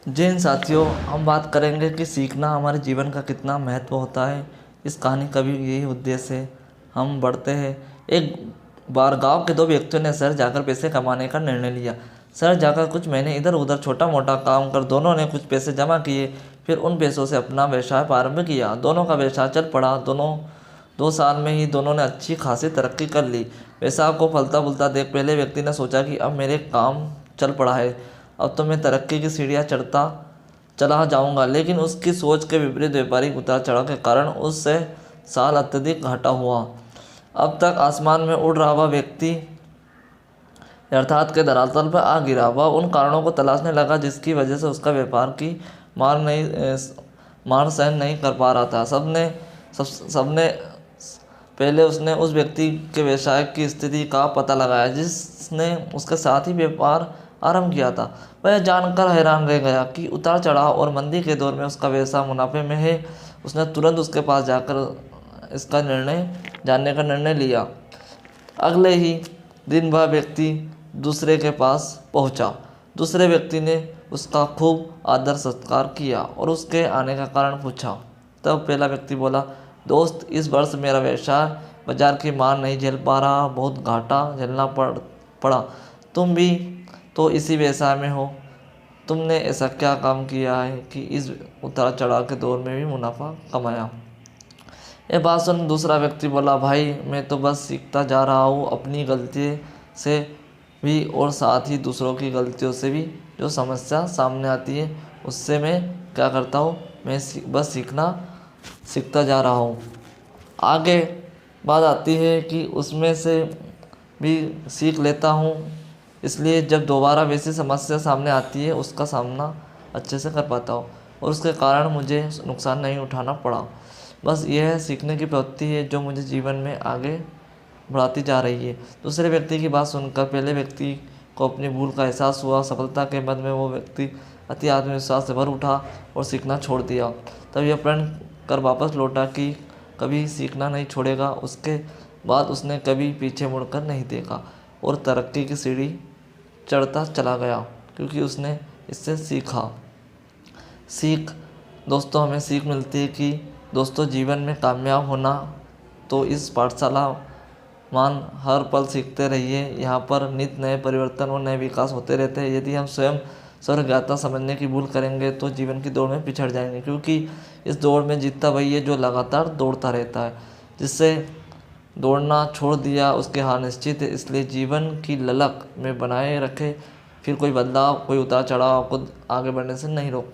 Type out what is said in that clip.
जय हिंद साथियों, हम बात करेंगे कि सीखना हमारे जीवन का कितना महत्व होता है। इस कहानी का भी यही उद्देश्य है। हम बढ़ते हैं। एक बार गांव के दो व्यक्तियों ने शहर जाकर पैसे कमाने का निर्णय लिया। शहर जाकर कुछ महीने इधर उधर छोटा मोटा काम कर दोनों ने कुछ पैसे जमा किए। फिर उन पैसों से अपना व्यवसाय प्रारंभ किया। दोनों का व्यवसाय चल पड़ा। 2 साल में ही दोनों ने अच्छी खासी तरक्की कर ली। व्यवसाय को फलता फूलता देख पहले व्यक्ति ने सोचा कि अब मेरे काम चल पड़ा है, अब तो मैं तरक्की की सीढ़ियाँ चढ़ता चला जाऊंगा। लेकिन उसकी सोच के विपरीत व्यापारिक उतार चढ़ाव के कारण उससे साल अत्यधिक घाटा हुआ। अब तक आसमान में उड़ रहा वह व्यक्ति अर्थात के धरातल पर आ गिरा। वह उन कारणों को तलाशने लगा जिसकी वजह से उसका व्यापार की मार सहन नहीं कर पा रहा था। सबने पहले उसने उस व्यक्ति के व्यवसाय की स्थिति का पता लगाया जिसने उसके साथ ही व्यापार आरंभ किया था। वह जानकर हैरान रह गया कि उतार चढ़ाव और मंदी के दौर में उसका व्यवसाय मुनाफे में है। उसने तुरंत उसके पास जाकर इसका जानने का निर्णय लिया। अगले ही दिन वह व्यक्ति दूसरे के पास पहुंचा। दूसरे व्यक्ति ने उसका खूब आदर सत्कार किया और उसके आने का कारण पूछा। तब पहला व्यक्ति बोला, दोस्त, इस वर्ष मेरा व्यवसाय बाजार की मार नहीं झेल पा रहा, बहुत घाटा झेलना पड़ा। तुम भी तो इसी व्यवसाय में हो। तुमने ऐसा क्या काम किया है कि इस उतार चढ़ाव के दौर में भी मुनाफा कमाया? यह बात सुन दूसरा व्यक्ति बोला, भाई, मैं तो बस सीखता जा रहा हूँ, अपनी गलती से भी और साथ ही दूसरों की गलतियों से भी। जो समस्या सामने आती है उससे मैं क्या करता हूँ, मैं बस सीखता जा रहा हूँ। आगे बात आती है कि उसमें से भी सीख लेता हूँ, इसलिए जब दोबारा वैसी समस्या सामने आती है उसका सामना अच्छे से कर पाता हूँ और उसके कारण मुझे नुकसान नहीं उठाना पड़ा। बस यह सीखने की प्रवृत्ति है जो मुझे जीवन में आगे बढ़ाती जा रही है। दूसरे व्यक्ति की बात सुनकर पहले व्यक्ति को अपनी भूल का एहसास हुआ। सफलता के बाद में वो व्यक्ति अति आत्मविश्वास से भर उठा और सीखना छोड़ दिया। तब यह प्रण कर वापस लौटा कि कभी सीखना नहीं छोड़ेगा। उसके बाद उसने कभी पीछे मुड़कर नहीं देखा और तरक्की की सीढ़ी चढ़ता चला गया, क्योंकि उसने इससे सीखा। दोस्तों, हमें सीख मिलती है कि दोस्तों, जीवन में कामयाब होना तो इस पाठशाला मान हर पल सीखते रहिए। यहाँ पर नित्य नए परिवर्तन और नए विकास होते रहते हैं। यदि हम स्वयं सर्वज्ञता समझने की भूल करेंगे तो जीवन की दौड़ में पिछड़ जाएंगे, क्योंकि इस दौड़ में जीतता वही है जो लगातार दौड़ता रहता है। जिससे दौड़ना छोड़ दिया उसकी हार निश्चित है। इसलिए जीवन की ललक में बनाए रखे, फिर कोई बदलाव, कोई उतार चढ़ाव आपको आगे बढ़ने से नहीं रोक